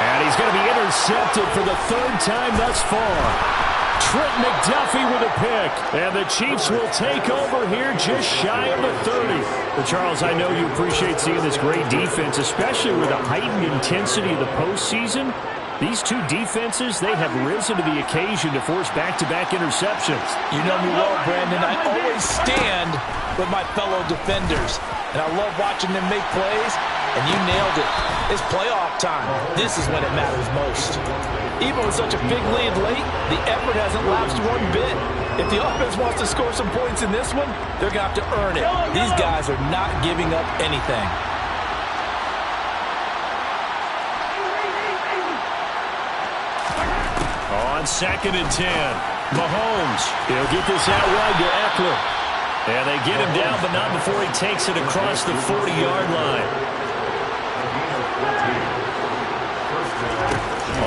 And he's going to be intercepted for the 3rd time thus far. Trent McDuffie with a pick. And the Chiefs will take over here just shy of the 30. But Charles, I know you appreciate seeing this great defense, especially with the heightened intensity of the postseason. These two defenses, they have risen to the occasion to force back-to-back interceptions. You know me well, Brandon. I always stand with my fellow defenders. And I love watching them make plays, and you nailed it. It's playoff time. This is when it matters most. Even with such a big lead late, the effort hasn't lapsed one bit. If the offense wants to score some points in this one, they're going to have to earn it. These guys are not giving up anything. On 2nd and 10, Mahomes. He'll get this out wide to Eckler. And they get him down, but not before he takes it across the 40-yard line.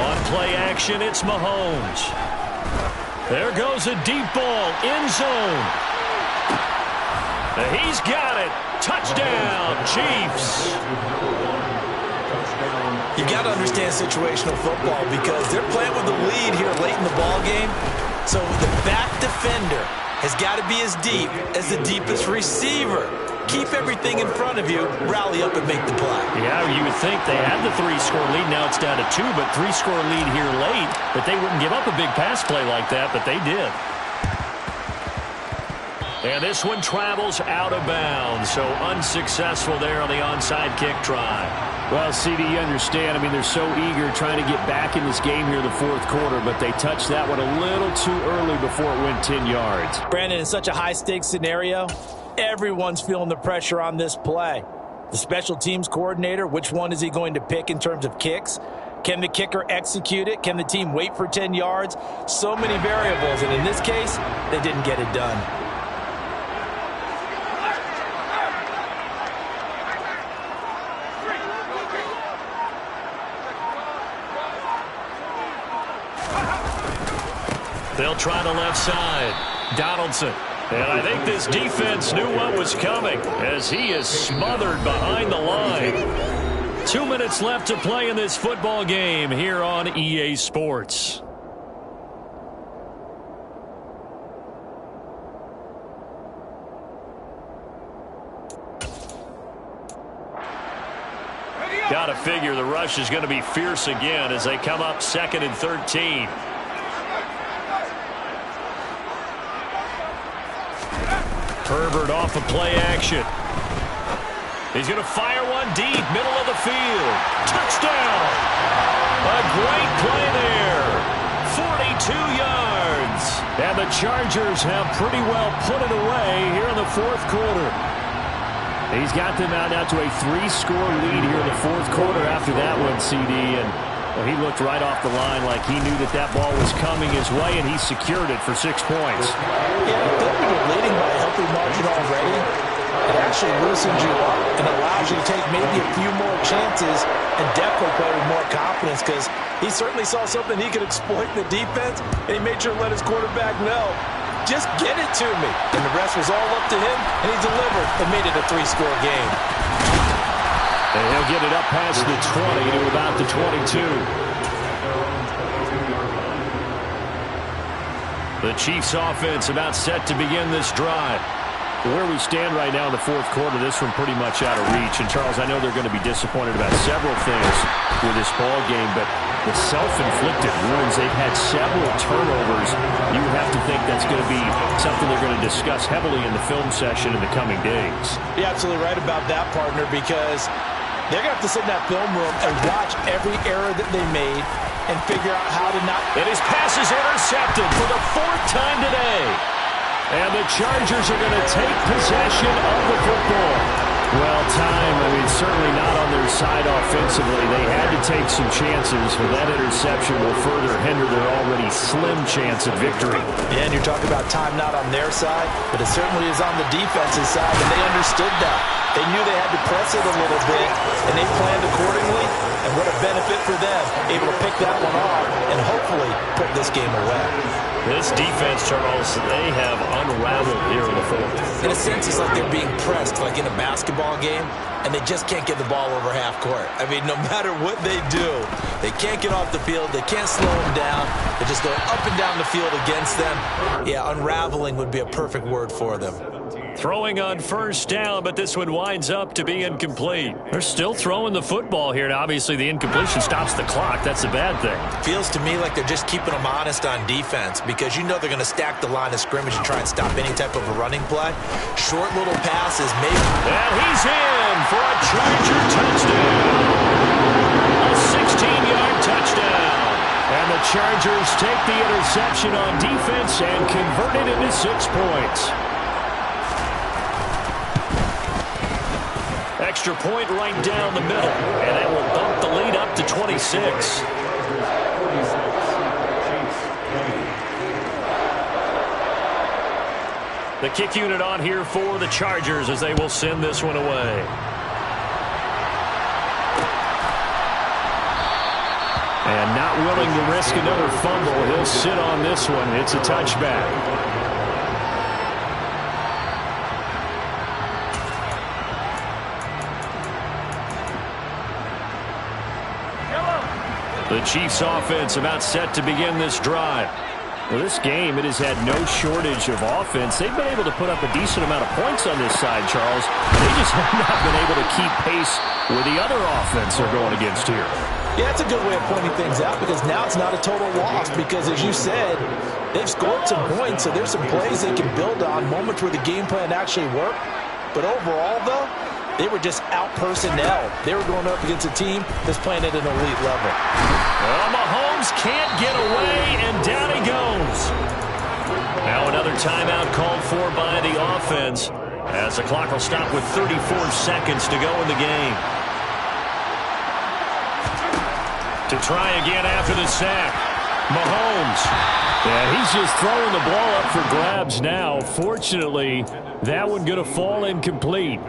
On play action, it's Mahomes. There goes a deep ball, end zone. He's got it. Touchdown, Chiefs. You got to understand situational football because they're playing with the lead here late in the ball game. So the back defender has got to be as deep as the deepest receiver. Keep everything in front of you, rally up and make the play. Yeah, you would think they had the 3-score lead. Now it's down to 2, but 3-score lead here late. But they wouldn't give up a big pass play like that, but they did. And this one travels out of bounds, so unsuccessful there on the onside kick try. Well, CD, you understand. I mean, they're so eager trying to get back in this game here in the 4th quarter, but they touched that one a little too early before it went 10 yards. Brandon, in such a high-stakes scenario, everyone's feeling the pressure on this play. The special teams coordinator, which one is he going to pick in terms of kicks? Can the kicker execute it? Can the team wait for 10 yards? So many variables, and in this case, they didn't get it done. They'll try the left side. Donaldson. And I think this defense knew what was coming as he is smothered behind the line. 2 minutes left to play in this football game here on EA Sports. Got to figure the rush is going to be fierce again as they come up 2nd and 13. Herbert off of play action. He's going to fire one deep, middle of the field. Touchdown! A great play there. 42 yards. And the Chargers have pretty well put it away here in the 4th quarter. He's got them out now to a 3-score lead here in the 4th quarter after that one, CD. And well, he looked right off the line like he knew that that ball was coming his way, and he secured it for 6 points. Yeah, but when you're leading by a healthy margin already, it actually loosens you up and allows you to take maybe a few more chances and definitely play with more confidence because he certainly saw something he could exploit in the defense, and he made sure to let his quarterback know, just get it to me. And the rest was all up to him, and he delivered and made it a 3-score game. And he'll get it up past the 20 to about the 22. The Chiefs offense about set to begin this drive. Where we stand right now in the 4th quarter, this one pretty much out of reach. And, Charles, I know they're going to be disappointed about several things with this ball game, but the self-inflicted wounds. They've had several turnovers. You have to think that's going to be something they're going to discuss heavily in the film session in the coming days. You're absolutely right about that, partner, because they're going to have to sit in that film room and watch every error that they made and figure out how to not... And his pass is intercepted for the 4th time today. And the Chargers are going to take possession of the football. Well, certainly not on their side offensively. They had to take some chances, but that interception will further hinder their already slim chance of victory. Yeah, and you're talking about time not on their side, but it certainly is on the defense's side, and they understood that. They knew they had to press it a little bit, and they planned accordingly, and what a benefit for them, able to pick that one off and hopefully put this game away. This defense, Charles, they have unraveled here in the fourth. In a sense, it's like they're being pressed, like in a basketball game, and they just can't get the ball over half court. I mean, no matter what they do, they can't get off the field. They can't slow them down. They're just going up and down the field against them. Yeah, unraveling would be a perfect word for them. Throwing on first down, but this one winds up to be incomplete. They're still throwing the football here, and obviously the incompletion stops the clock. That's a bad thing. Feels to me like they're just keeping them honest on defense because you know they're going to stack the line of scrimmage and try and stop any type of a running play. Short little passes, maybe. And he's in for a Charger touchdown. A 16-yard touchdown. And the Chargers take the interception on defense and convert it into 6 points. Extra point right down the middle, and that will bump the lead up to 26. The kick unit on here for the Chargers as they will send this one away. And not willing to risk another fumble, he'll sit on this one. It's a touchback. The Chiefs offense about set to begin this drive. Well, this game, it has had no shortage of offense. They've been able to put up a decent amount of points on this side, Charles. They just have not been able to keep pace with the other offense they're going against here. Yeah, that's a good way of pointing things out because now it's not a total loss because, as you said, they've scored some points, so there's some plays they can build on, moments where the game plan actually worked. But overall, though, they were just out-personnel. They were going up against a team that's playing at an elite level. Well, Mahomes can't get away, and down he goes. Now another timeout called for by the offense as the clock will stop with 34 seconds to go in the game. To try again after the sack, Mahomes. Yeah, he's just throwing the ball up for grabs now. Fortunately, that one going to fall incomplete.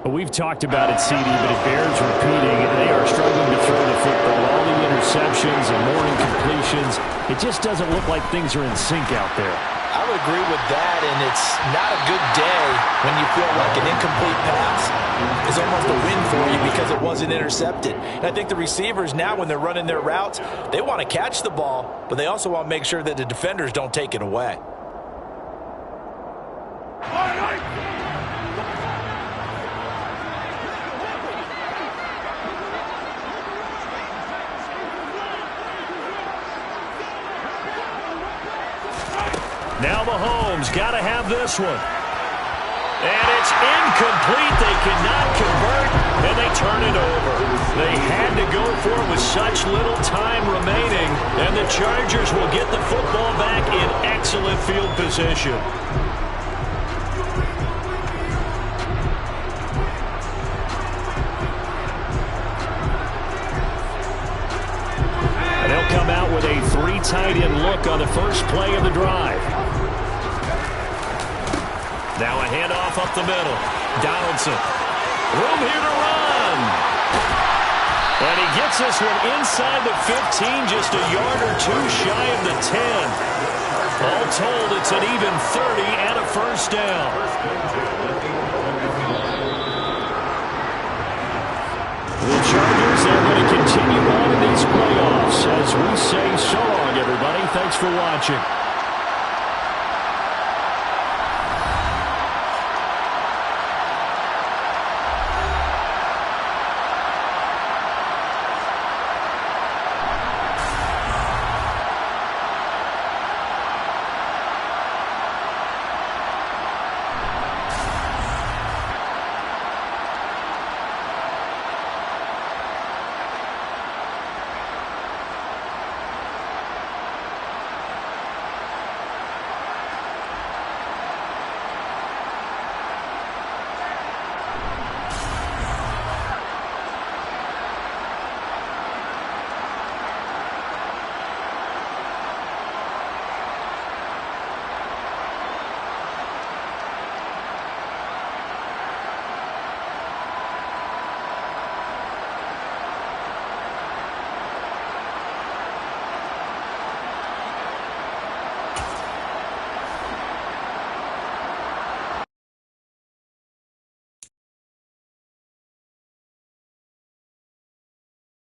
We've talked about it, CD, but it bears repeating. They are struggling to throw the football. All the interceptions and more incompletions. It just doesn't look like things are in sync out there. I would agree with that, and it's not a good day when you feel like an incomplete pass is almost a win for you because it wasn't intercepted. And I think the receivers now, when they're running their routes, they want to catch the ball, but they also want to make sure that the defenders don't take it away. Now Mahomes got to have this one. And it's incomplete. They cannot convert, and they turn it over. They had to go for it with such little time remaining, and the Chargers will get the football back in excellent field position. And they'll come out with a 3 tight end look on the first play of the drive. Now a handoff up the middle. Donaldson. Room here to run. And he gets this one inside the 15, just a yard or 2 shy of the 10. All told, it's an even 30 and a first down. The Chargers, they're going to continue on in these playoffs as we say so long, everybody. Thanks for watching.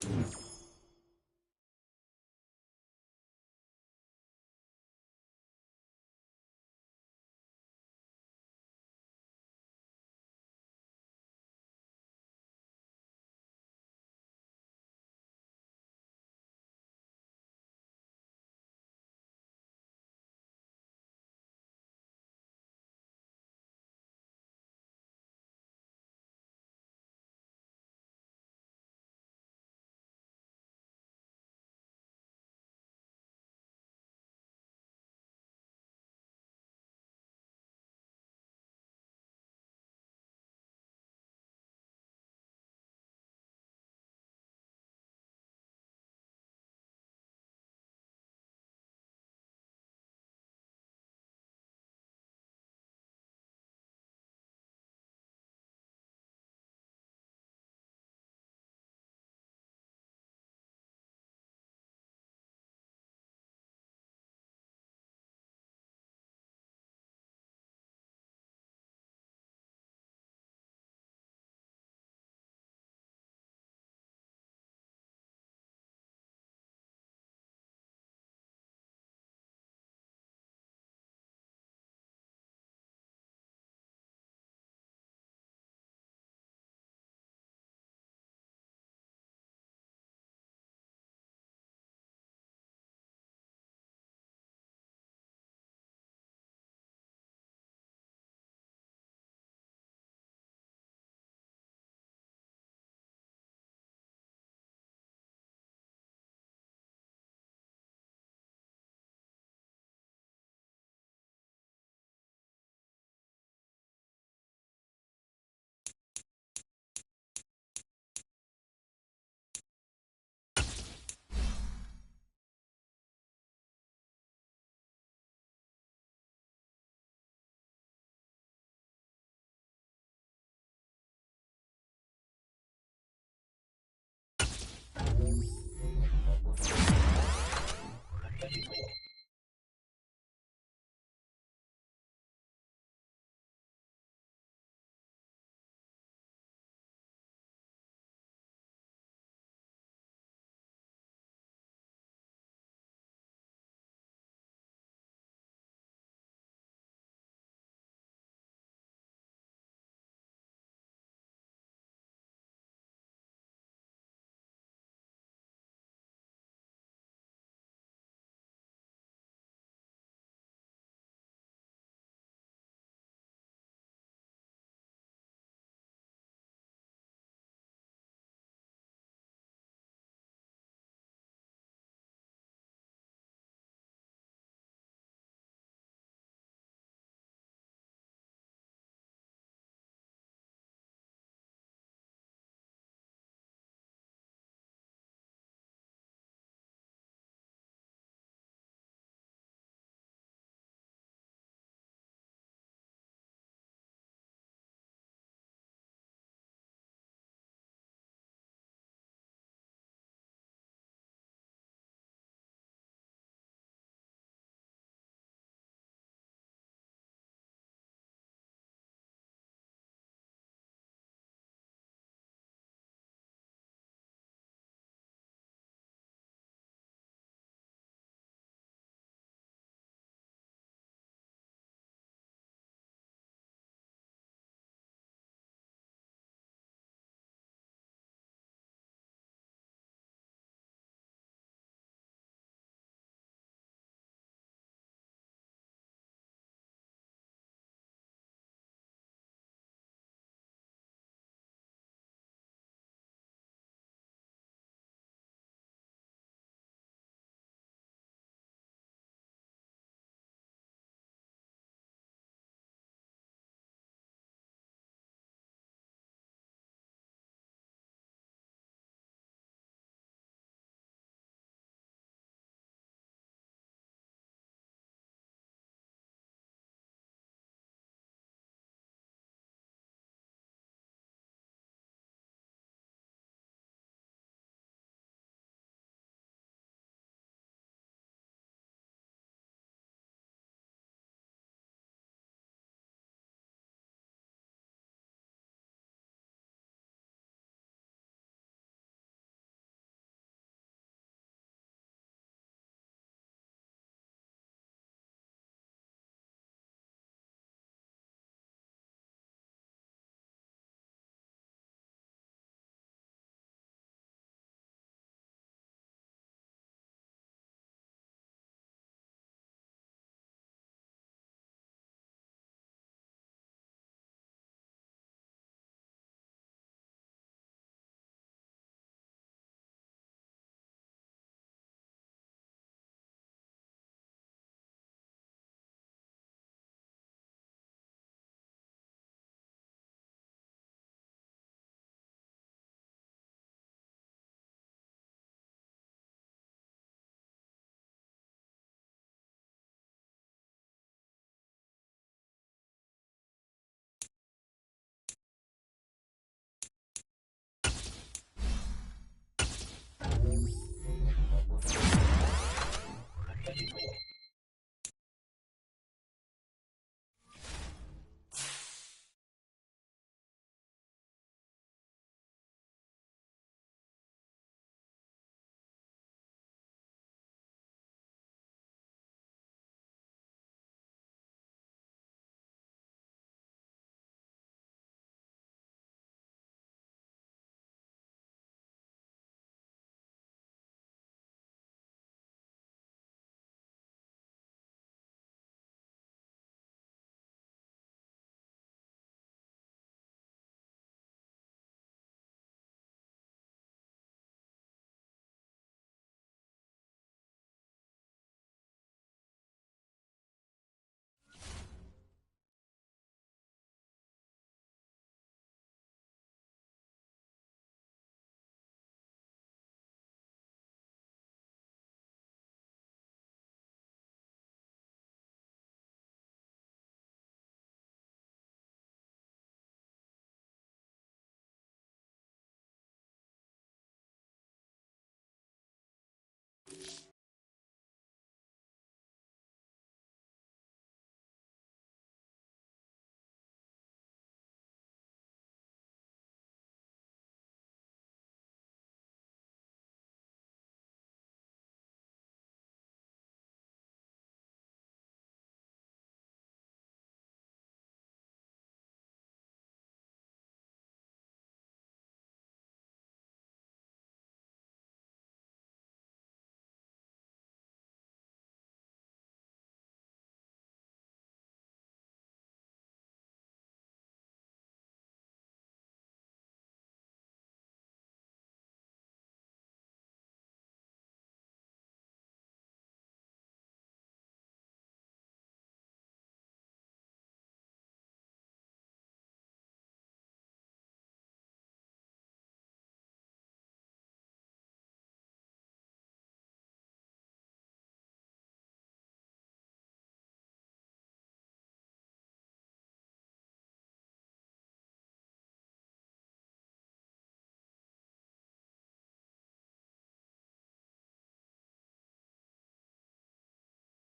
Thank you.